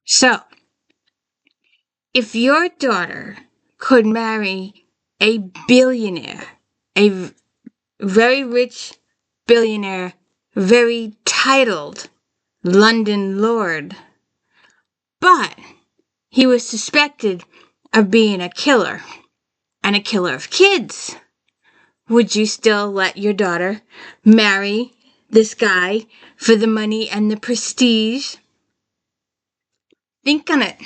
So, if your daughter could marry a billionaire, a very rich billionaire, very titled London lord, but he was suspected of being a killer and a killer of kids, would you still let your daughter marry this guy for the money and the prestige? Think on it.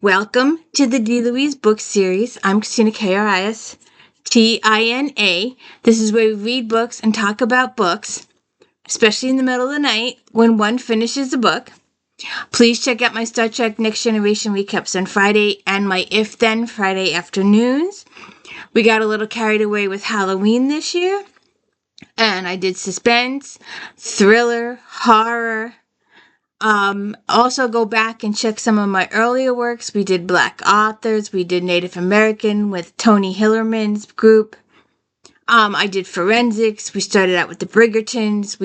Welcome to the D. Louise book series. I'm Christina K-R-I-S Tina. This is where we read books and talk about books, especially in the middle of the night when one finishes a book. Please check out my Star Trek Next Generation recaps on Friday and my If Then Friday afternoons. We got a little carried away with Halloween this year, and I did suspense, thriller, horror. Also go back and check some of my earlier works. We did Black authors. We did Native American with Tony Hillerman's group. I did forensics. We started out with the Bridgertons.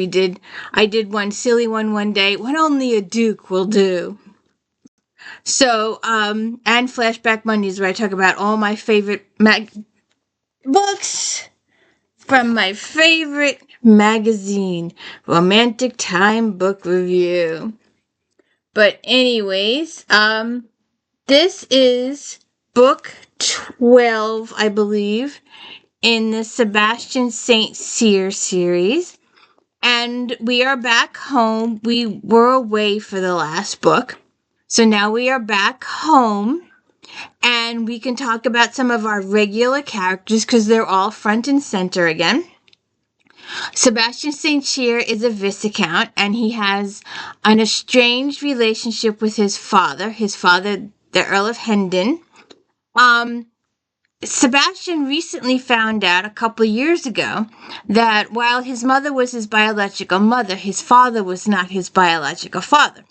I did one silly one day, what only a Duke will do. So, and Flashback Mondays, where I talk about all my favorite books from my favorite magazine, Romantic Time Book Review. But anyways, this is book 12, I believe, in the Sebastain St. Cyr series. And we are back home. We were away for the last book. So now we are back home. And we can talk about some of our regular characters because they're all front and center again. Sebastain St. Cyr is a Viscount, and he has an estranged relationship with his father, the Earl of Hendon. Sebastain recently found out a couple of years ago that while his mother was his biological mother, his father was not his biological father.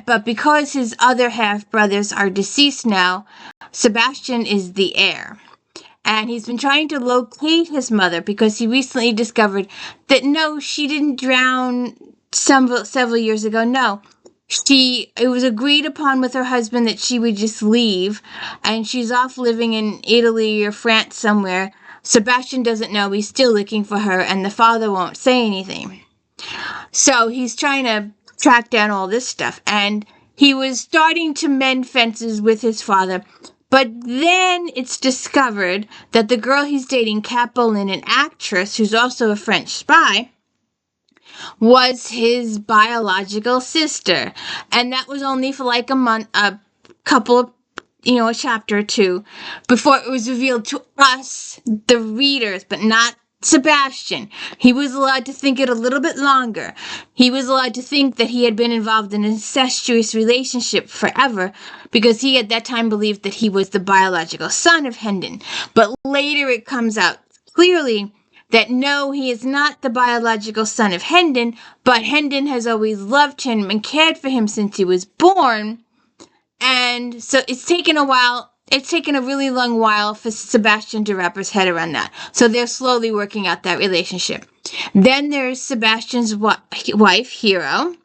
But because his other half-brothers are deceased now, Sebastain is the heir. And he's been trying to locate his mother because he recently discovered that no, she didn't drown several years ago. No, it was agreed upon with her husband that she would just leave, and she's off living in Italy or France somewhere. Sebastain doesn't know. He's still looking for her, and the father won't say anything. So he's trying to track down all this stuff, and he was starting to mend fences with his father. But then it's discovered that the girl he's dating, Kat Bolin, an actress who's also a French spy, was his biological sister. And that was only for like a month, a couple of, a chapter or two, before it was revealed to us, the readers, but not Sebastain. He was allowed to think it a little bit longer. He was allowed to think that he had been involved in an incestuous relationship forever because he at that time believed that he was the biological son of Hendon. But later it comes out clearly that no, he is not the biological son of Hendon, but Hendon has always loved him and cared for him since he was born. And so it's taken a while. It's taken a really long while for Sebastain to wrap his head around that. So they're slowly working out that relationship. Then there's Sebastian's wife, Hero.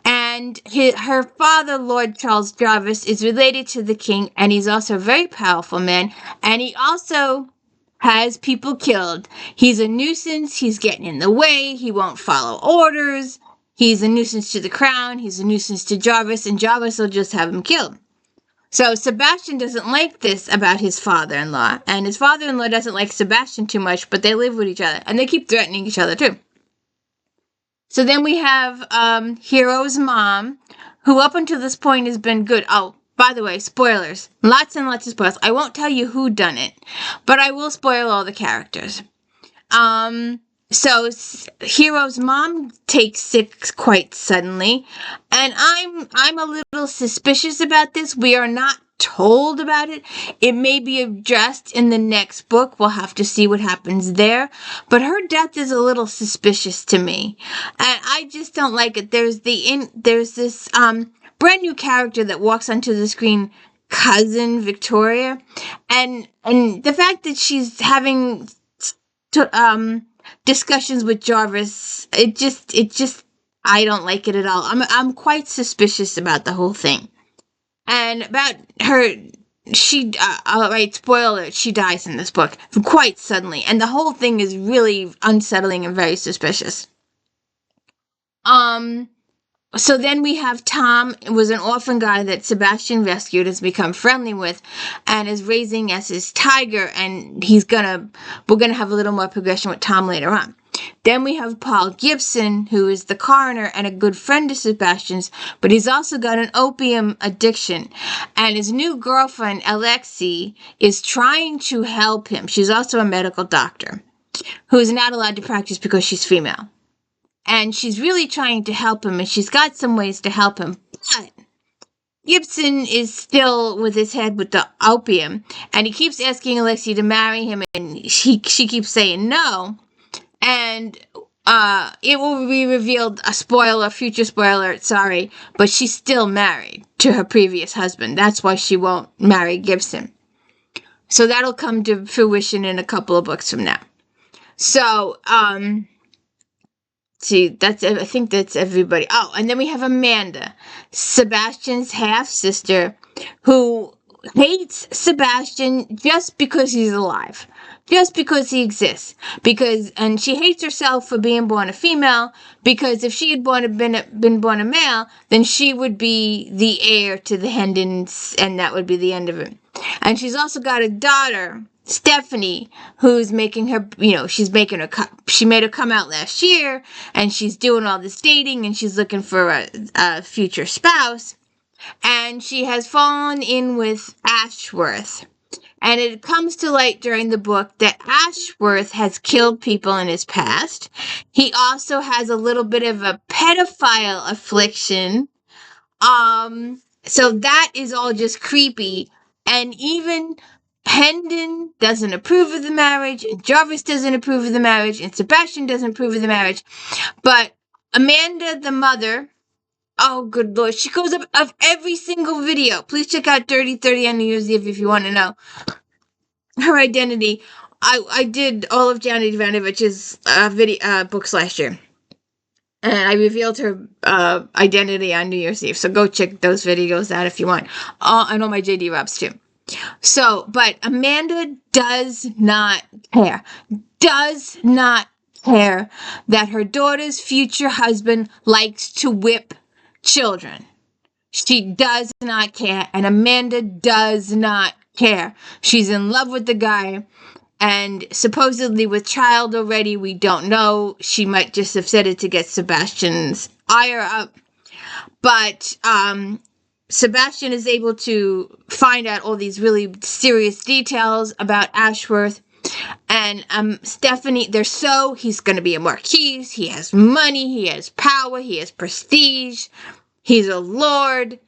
And her father, Lord Charles Jarvis, is related to the king. And he's also a very powerful man. And he also has people killed. He's a nuisance. He's getting in the way. He won't follow orders. He's a nuisance to the crown. He's a nuisance to Jarvis. And Jarvis will just have him killed. So Sebastain doesn't like this about his father-in-law, and his father-in-law doesn't like Sebastain too much, but they live with each other, and they keep threatening each other too. So then we have Hero's mom, who up until this point has been good. Oh, by the way, spoilers. Lots and lots of spoilers. I won't tell you who done it, but I will spoil all the characters. So Hero's mom takes sick quite suddenly, and I'm a little suspicious about this. We are not told about it. It may be addressed in the next book. We'll have to see what happens there. But her death is a little suspicious to me, and I just don't like it. There's this brand new character that walks onto the screen, Cousin Victoria, and the fact that she's having discussions with Jarvis, it just I don't like it at all. I'm quite suspicious about the whole thing. And about her, right, spoiler alert, she dies in this book quite suddenly. And the whole thing is really unsettling and very suspicious. So then we have Tom, was an orphan guy that Sebastain rescued, has become friendly with, and is raising as his tiger, and we're gonna have a little more progression with Tom later on. Then we have Paul Gibson, who is the coroner and a good friend of Sebastian's, but he's also got an opium addiction, and his new girlfriend, Alexi, is trying to help him. She's also a medical doctor, who is not allowed to practice because she's female. And she's really trying to help him, and she's got some ways to help him. But Gibson is still with his head with the opium, and he keeps asking Alexi to marry him, and she keeps saying no. And it will be revealed, future spoiler, sorry, but she's still married to her previous husband. That's why she won't marry Gibson. So that'll come to fruition in a couple of books from now. So, see, I think that's everybody. Oh, and then we have Amanda, Sebastian's half-sister, who hates Sebastain just because he's alive. Just because he exists. And she hates herself for being born a female, because if she had been born a male, then she would be the heir to the Hendons, and that would be the end of it. And she's also got a daughter, Stephanie, who's making her, she made her come out last year, and she's doing all this dating, and she's looking for a future spouse, and she has fallen in with Ashworth. And it comes to light during the book that Ashworth has killed people in his past. He also has a little bit of a pedophile affliction. So that is all just creepy. And even Hendon doesn't approve of the marriage, and Jarvis doesn't approve of the marriage, and Sebastain doesn't approve of the marriage. But Amanda, the mother, oh good lord, she goes up of every single video. Please check out Dirty 30 on New Year's Eve if you want to know her identity. I did all of Janet Ivanovich's books last year, and I revealed her identity on New Year's Eve. So go check those videos out if you want. And all my JD Robs too. So, but Amanda does not care. Does not care that her daughter's future husband likes to whip children. She does not care, and Amanda does not care. She's in love with the guy, and supposedly with child already. We don't know. She might just have said it to get Sebastian's ire up. But Sebastain is able to find out all these really serious details about Ashworth. And Stephanie, he's going to be a marquis. He has money, he has power, he has prestige. He's a lord.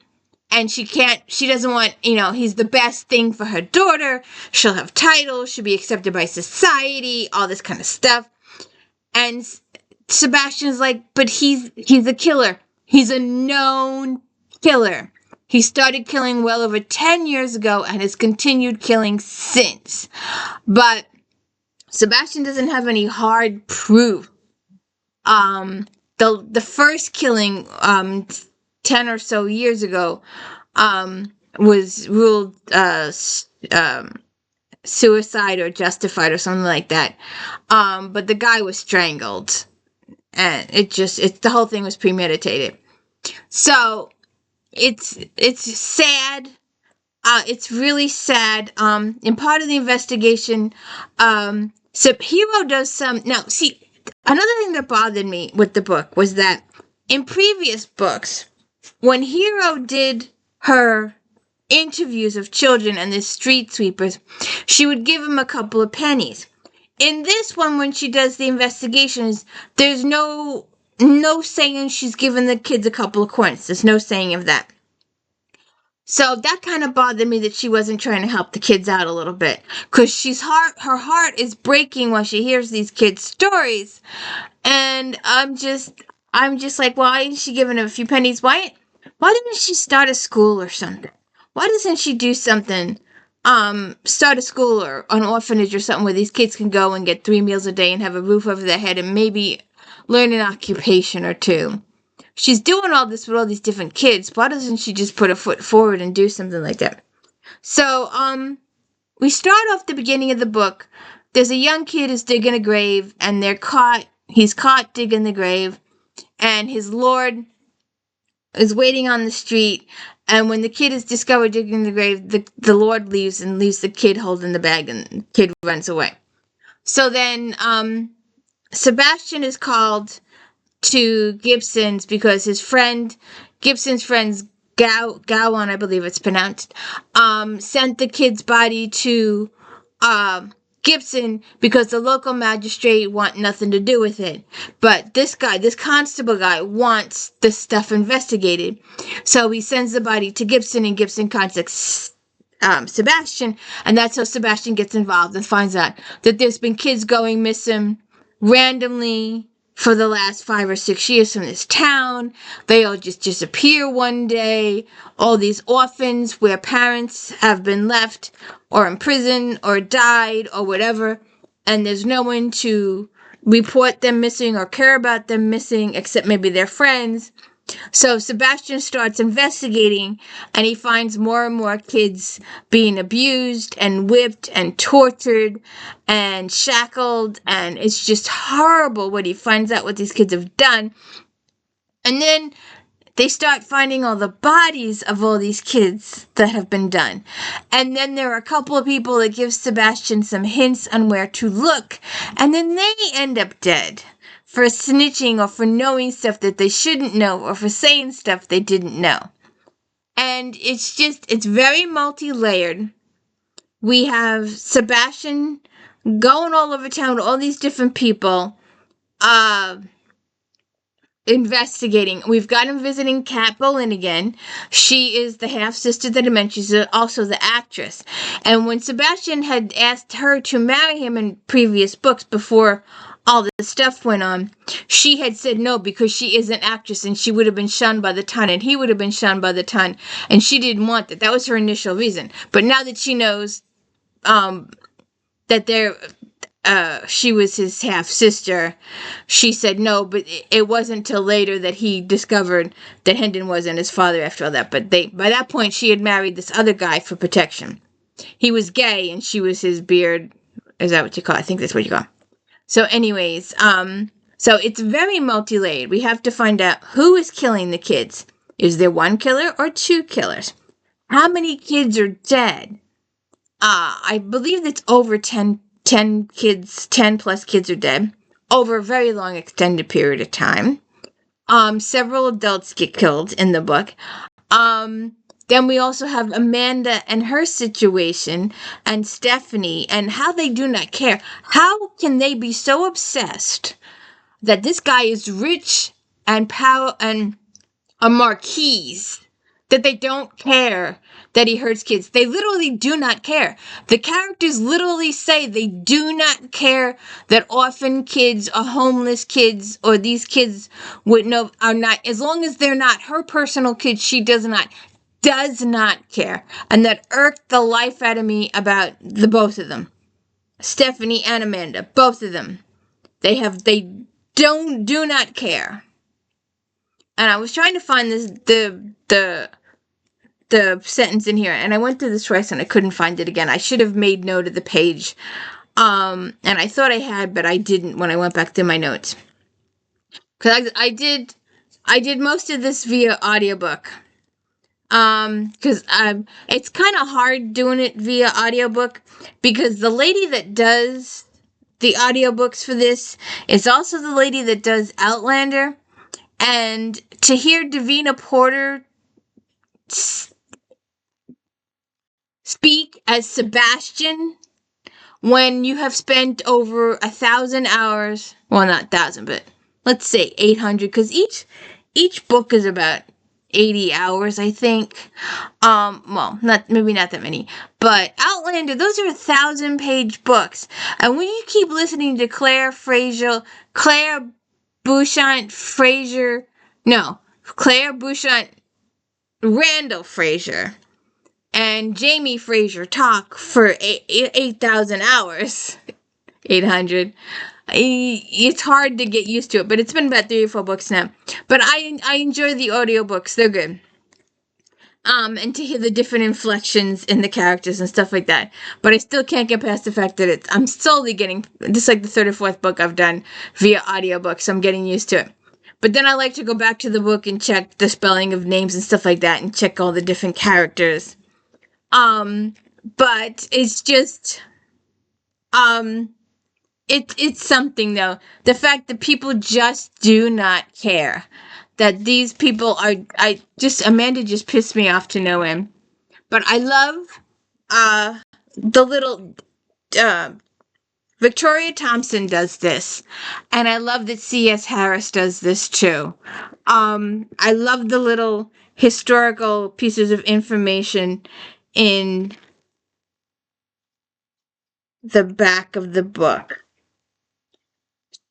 And she doesn't want, he's the best thing for her daughter. She'll have titles, she'll be accepted by society, all this kind of stuff. And Sebastian's like, but he's a killer. He's a known killer. He started killing well over 10 years ago and has continued killing since. But Sebastain doesn't have any hard proof. The first killing, 10 or so years ago, was ruled suicide or justified or something like that. But the guy was strangled, and the whole thing was premeditated. So it's sad. It's really sad. In part of the investigation, so Hero does some. Now, see, another thing that bothered me with the book was that in previous books, when Hero did her interviews of children and the street sweepers, she would give them a couple of pennies. In this one, when she does the investigations, there's no saying she's giving the kids a couple of coins. There's no saying of that. So that kind of bothered me that she wasn't trying to help the kids out a little bit. Because her heart is breaking while she hears these kids' stories. And I'm just like, why isn't she giving them a few pennies? Why didn't she start a school or something? Why doesn't she do something? Start a school or an orphanage or something where these kids can go and get 3 meals a day and have a roof over their head and maybe learn an occupation or two. she's doing all this with all these different kids. Why doesn't she just put a foot forward and do something like that? So, we start off the beginning of the book. There's a young kid who's digging a grave, and he's caught digging the grave, and his lord is waiting on the street, and when the kid is discovered digging the grave, the lord leaves and leaves the kid holding the bag, and the kid runs away. So then, Sebastain is called to Gibson's because Gibson's friends, Gowan, I believe it's pronounced, sent the kid's body to Gibson because the local magistrate want nothing to do with it. But this constable guy, wants this stuff investigated. So he sends the body to Gibson, and Gibson contacts Sebastain, and that's how Sebastain gets involved and finds out that there's been kids going missing randomly for the last 5 or 6 years from this town. They all just disappear one day. All these orphans where parents have been left or in prison or died or whatever, and there's no one to report them missing or care about them missing except maybe their friends. So Sebastain starts investigating, and he finds more and more kids being abused and whipped and tortured and shackled, and it's just horrible what he finds out what these kids have done. And then they start finding all the bodies of all these kids that have been done. And then there are a couple of people that give Sebastain some hints on where to look, and then they end up dead for snitching or for knowing stuff that they shouldn't know or for saying stuff they didn't know. And it's very multi-layered. We have Sebastain going all over town with all these different people, investigating. We've got him visiting Kat Boleyn again. She is the half-sister that I mentioned. She's also the actress. And when Sebastain had asked her to marry him in previous books before all this stuff went on, she had said no because she is an actress and she would have been shunned by the ton and he would have been shunned by the ton, and she didn't want that. That was her initial reason. But now that she knows that she was his half-sister, she said no, but it wasn't till later that he discovered that Hendon wasn't his father after all that. But by that point, she had married this other guy for protection. He was gay, and she was his beard. Is that what you call it? I think that's what you call it. So anyways, so it's very multi-layered. We have to find out who is killing the kids. Is there one killer or two killers? How many kids are dead? I believe it's over 10 kids, 10 plus kids are dead over a very long extended period of time. Several adults get killed in the book. Then we also have Amanda and her situation, and Stephanie, and how they do not care. How can they be so obsessed that this guy is rich and power and a marquise that they don't care that he hurts kids? They literally do not care. The characters literally say they do not care that orphan kids or homeless kids or these kids are not, as long as they're not her personal kids, she does not care. And that irked the life out of me about the both of them. Stephanie and Amanda, both of them. They do not care. And I was trying to find the sentence in here, and I went through this twice and I couldn't find it again. I should have made note of the page. And I thought I had, but I didn't when I went back to my notes. Because I did most of this via audiobook. Because it's kind of hard doing it via audiobook, because the lady that does the audiobooks for this is also the lady that does Outlander, and to hear Davina Porter speak as Sebastain when you have spent over 1,000 hours, well, not 1,000, but let's say 800, because each book is about 80 hours, I think. Well, maybe not that many, but Outlander, those are 1,000-page books. And when you keep listening to Claire Bouchant, Randall Fraser, and Jamie Fraser talk for 8,000 hours, 800. It's hard to get used to it, but it's been about 3 or 4 books now. But I enjoy the audiobooks. They're good. And to hear the different inflections in the characters and stuff like that. But I still can't get past the fact that I'm slowly getting, this is like the third or fourth book I've done via audiobook, so I'm getting used to it. But then I like to go back to the book and check the spelling of names and stuff like that and check all the different characters. But it's just, um, it's something though. The fact that people just do not care. That these people are, Amanda just pissed me off to no end. But I love the little Victoria Thompson does this, and I love that C.S. Harris does this too. I love the little historical pieces of information in the back of the book.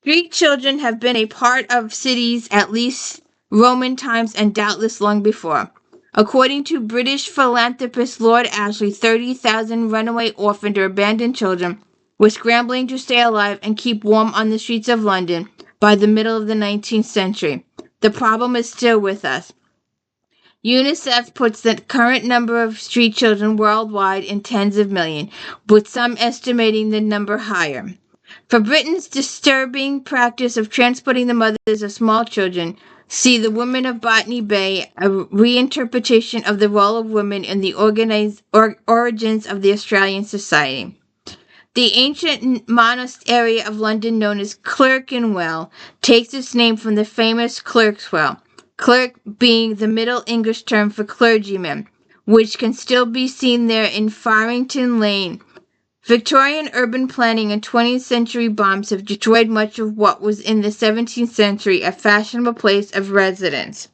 Street children have been a part of cities at least Roman times and doubtless long before. According to British philanthropist Lord Ashley, 30,000 runaway, orphaned, or abandoned children were scrambling to stay alive and keep warm on the streets of London by the middle of the 19th century. The problem is still with us. UNICEF puts the current number of street children worldwide in tens of millions, with some estimating the number higher. For Britain's disturbing practice of transporting the mothers of small children, see The Women of Botany Bay, a reinterpretation of the role of women in the origins of the Australian society. The ancient monast area of London known as Clerkenwell takes its name from the famous Clerkswell, clerk being the Middle English term for clergyman, which can still be seen there in Farrington Lane. Victorian urban planning and 20th century bombs have destroyed much of what was in the 17th century a fashionable place of residence.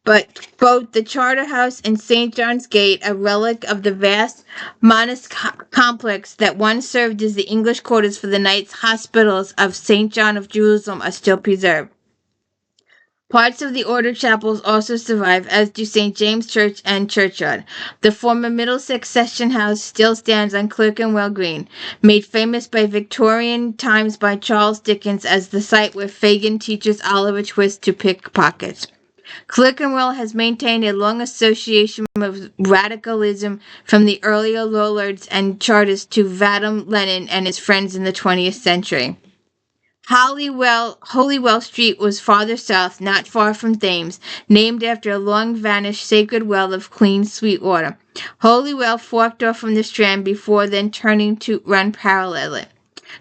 But both the Charterhouse and St. John's Gate, a relic of the vast monast complex that once served as the English quarters for the Knights' Hospitals of St. John of Jerusalem, are still preserved. Parts of the order chapels also survive, as do St. James Church and Churchyard. The former Middlesex Session House still stands on Clerkenwell Green, made famous by Victorian times by Charles Dickens as the site where Fagin teaches Oliver Twist to pick pockets. Clerkenwell has maintained a long association of radicalism from the earlier Lollards and Chartists to Vadim Lenin and his friends in the 20th century. Holywell Street was farther south, not far from Thames, named after a long-vanished sacred well of clean, sweet water. Holywell forked off from the Strand before then turning to run parallel.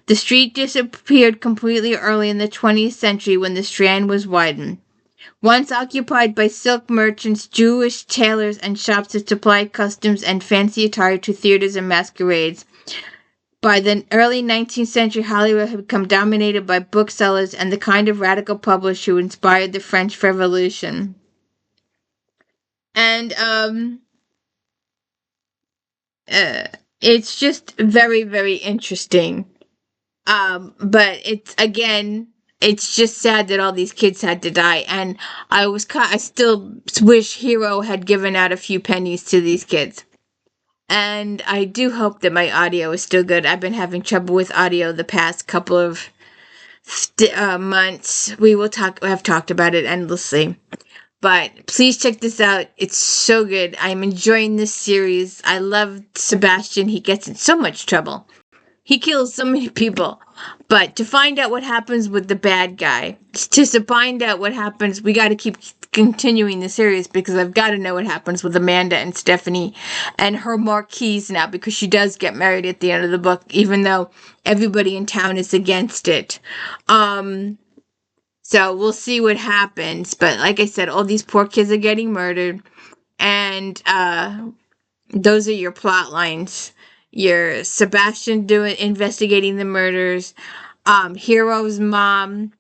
The street disappeared completely early in the 20th century when the Strand was widened. Once occupied by silk merchants, Jewish tailors, and shops that supplied costumes and fancy attire to theaters and masquerades, by the early 19th century, Hollywood had become dominated by booksellers and the kind of radical publisher who inspired the French Revolution. And it's just very, very interesting. But it's just sad that all these kids had to die. And I still wish Hero had given out a few pennies to these kids. And I do hope that my audio is still good. I've been having trouble with audio the past couple of months. We have talked about it endlessly. But please check this out. It's so good. I'm enjoying this series. I love Sebastain. He gets in so much trouble. He kills so many people. But to find out what happens with the bad guy, find out what happens, we got to keep continuing the series because I've got to know what happens with Amanda and Stephanie and her Marquise now, because she does get married at the end of the book, even though everybody in town is against it. So we'll see what happens. But like I said, all these poor kids are getting murdered. And those are your plot lines. Your Sebastain investigating the murders. Hero's mom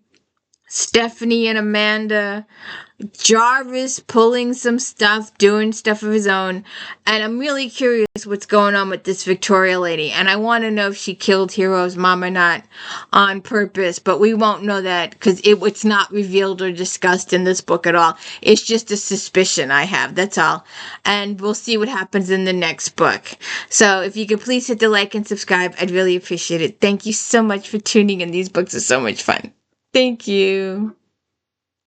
Stephanie and Amanda, Jarvis pulling some stuff, doing stuff of his own. And I'm really curious what's going on with this Victoria lady. And I want to know if she killed Hero's mom or not on purpose. But we won't know that because it's not revealed or discussed in this book at all. It's just a suspicion I have. That's all. And we'll see what happens in the next book. So if you could please hit the like and subscribe, I'd really appreciate it. Thank you so much for tuning in. These books are so much fun. Thank you.